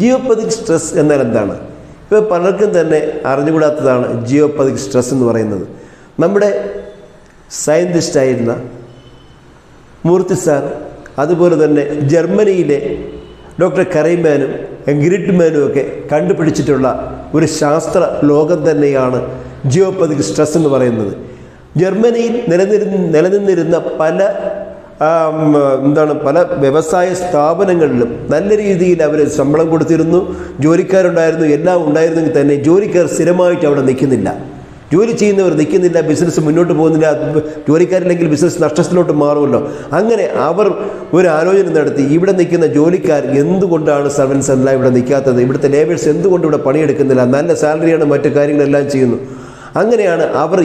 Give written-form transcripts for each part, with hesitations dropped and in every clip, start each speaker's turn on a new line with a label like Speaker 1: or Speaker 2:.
Speaker 1: ജിയോപതിക് stress എന്നാൽ എന്താണ്? ഇപ്പോൾ പലർക്കും തന്നെ അറിഞ്ഞുകൂടാത്തതാണ് ജിയോപതിക് സ്ട്രെസ് എന്ന് പറയുന്നത്. നമ്മുടെ സയൻറ്റിസ്റ്റായിരുന്ന മൂർത്തി സാർ, അതുപോലെ തന്നെ ജർമ്മനിയിലെ ഡോക്ടർ കറൈമാനും ഗ്രിഡ്മാനും ഒക്കെ കണ്ടുപിടിച്ചിട്ടുള്ള ഒരു ശാസ്ത്ര ലോകം തന്നെയാണ് ജിയോപതിക് സ്ട്രെസ് എന്ന് പറയുന്നത്. ജർമ്മനിയിൽ നിലനിന്നിരുന്ന പല പല വ്യവസായ സ്ഥാപനങ്ങളിലും നല്ല രീതിയിൽ അവർ ശമ്പളം കൊടുത്തിരുന്നു, ജോലിക്കാരുണ്ടായിരുന്നു, എല്ലാം ഉണ്ടായിരുന്നെങ്കിൽ തന്നെ ജോലിക്കാർ സ്ഥിരമായിട്ട് അവിടെ നിൽക്കുന്നില്ല, ജോലി ചെയ്യുന്നവർ നിൽക്കുന്നില്ല, ബിസിനസ് മുന്നോട്ട് പോകുന്നില്ല. ജോലിക്കാരില്ലെങ്കിൽ ബിസിനസ് നഷ്ടത്തിലോട്ട് മാറുമല്ലോ. അങ്ങനെ അവർ ഒരു ആലോചന നടത്തി, ഇവിടെ നിൽക്കുന്ന ജോലിക്കാർ എന്തുകൊണ്ടാണ് സർവൻസ് എല്ലാം ഇവിടെ നിൽക്കാത്തത്, ഇവിടുത്തെ ലേബേഴ്സ് എന്തുകൊണ്ട് ഇവിടെ പണിയെടുക്കുന്നില്ല, നല്ല സാലറിയാണ്, മറ്റു കാര്യങ്ങളെല്ലാം ചെയ്യുന്നു. അങ്ങനെയാണ് അവർ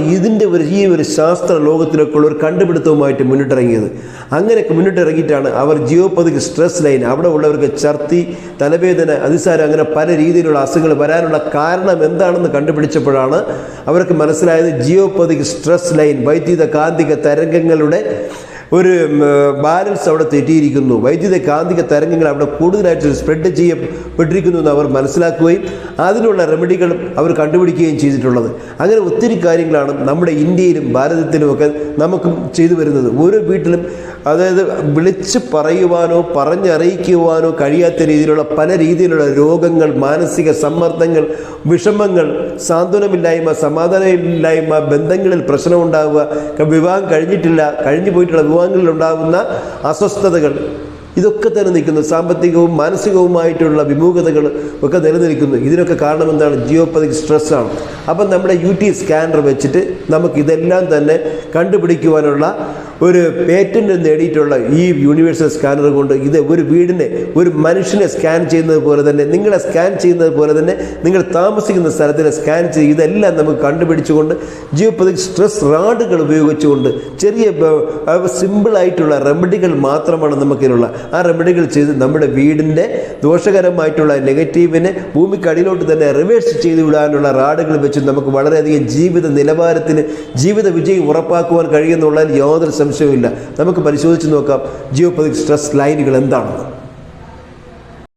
Speaker 1: ഈ ഒരു ശാസ്ത്ര ലോകത്തിലേക്കുള്ള ഒരു കണ്ടുപിടുത്തവുമായിട്ട് മുന്നിട്ടിറങ്ങിയത്. അങ്ങനെ മുന്നിട്ടിറങ്ങിയിട്ടാണ് അവർ ജിയോപതിക് സ്ട്രെസ് ലൈൻ, അവിടെ ഉള്ളവർക്ക് ഛർദി, തലവേദന, അതിസാരം, അങ്ങനെ പല രീതിയിലുള്ള അസുഖങ്ങൾ വരാനുള്ള കാരണം എന്താണെന്ന് കണ്ടുപിടിച്ചപ്പോഴാണ് അവർക്ക് മനസ്സിലായത് ജിയോപതിക് സ്ട്രെസ് ലൈൻ, വൈദ്യുത കാന്തിക തരംഗങ്ങളുടെ ഒരു ബാലൻസ് അവിടെ തെറ്റിയിരിക്കുന്നു, വൈദ്യുത കാന്തിക തരംഗങ്ങൾ അവിടെ കൂടുതലായിട്ട് സ്പ്രെഡ് ചെയ്യപ്പെട്ടിരിക്കുന്നു എന്ന് അവർ മനസ്സിലാക്കുകയും അതിനുള്ള റെമഡികളും അവർ കണ്ടുപിടിക്കുകയും ചെയ്തിട്ടുള്ളത്. അങ്ങനെ ഒത്തിരി കാര്യങ്ങളാണ് നമ്മുടെ ഇന്ത്യയിലും ഭാരതത്തിലുമൊക്കെ നമുക്കും ചെയ്തു വരുന്നത്. ഓരോ വീട്ടിലും അതായത് വിളിച്ച് പറയുവാനോ പറഞ്ഞറിയിക്കുവാനോ കഴിയാത്ത രീതിയിലുള്ള പല രീതിയിലുള്ള രോഗങ്ങൾ, മാനസിക സമ്മർദ്ദങ്ങൾ, വിഷമങ്ങൾ, സാന്ത്വനമില്ലായ്മ, സമാധാനമില്ലായ്മ, ബന്ധങ്ങളിൽ പ്രശ്നമുണ്ടാവുക, വിവാഹം കഴിഞ്ഞിട്ടില്ല, കഴിഞ്ഞു പോയിട്ടുള്ള വിവാഹങ്ങളിൽ ഉണ്ടാകുന്ന അസ്വസ്ഥതകൾ, ഇതൊക്കെ തന്നെ നിൽക്കുന്നു. സാമ്പത്തികവും മാനസികവുമായിട്ടുള്ള വിമുഖതകൾ ഒക്കെ നിലനിൽക്കുന്നു. ഇതിനൊക്കെ കാരണം എന്താണ്? ജിയോപതിക് സ്ട്രെസ്സാണ്. അപ്പം നമ്മുടെ UT സ്കാനർ വെച്ചിട്ട് നമുക്കിതെല്ലാം തന്നെ കണ്ടുപിടിക്കുവാനുള്ള ഒരു പേറ്റന്റ് നേടിയിട്ടുള്ള ഈ യൂണിവേഴ്സൽ സ്കാനർ കൊണ്ട് ഇത് ഒരു വീടിനെ, ഒരു മനുഷ്യനെ സ്കാൻ ചെയ്യുന്നത് പോലെ തന്നെ, നിങ്ങളെ സ്കാൻ ചെയ്യുന്നത് പോലെ തന്നെ നിങ്ങൾ താമസിക്കുന്ന സ്ഥലത്തിനെ സ്കാൻ ചെയ്ത് ഇതെല്ലാം നമുക്ക് കണ്ടുപിടിച്ചുകൊണ്ട് ജിയോപതിക് സ്ട്രെസ് റാഡുകൾ ഉപയോഗിച്ചുകൊണ്ട് ചെറിയ സിമ്പിളായിട്ടുള്ള റെമഡികൾ മാത്രമാണ് നമുക്കിതിനുള്ള. ആ റെമഡികൾ ചെയ്ത് നമ്മുടെ വീടിൻ്റെ ദോഷകരമായിട്ടുള്ള നെഗറ്റീവിനെ ഭൂമിക്കടിയിലോട്ട് തന്നെ റിവേഴ്സ് ചെയ്ത് വിടാനുള്ള റാഡുകൾ വെച്ച് നമുക്ക് വളരെയധികം ജീവിത നിലവാരത്തിന്, ജീവിത വിജയം ഉറപ്പാക്കുവാൻ കഴിയുന്നുള്ളതിൽ യാതൊരു സംശയവുമില്ല. നമുക്ക് പരിശോധിച്ച് നോക്കാം ജിയോപതിക് സ്ട്രെസ് ലൈനുകൾ എന്താണെന്ന്.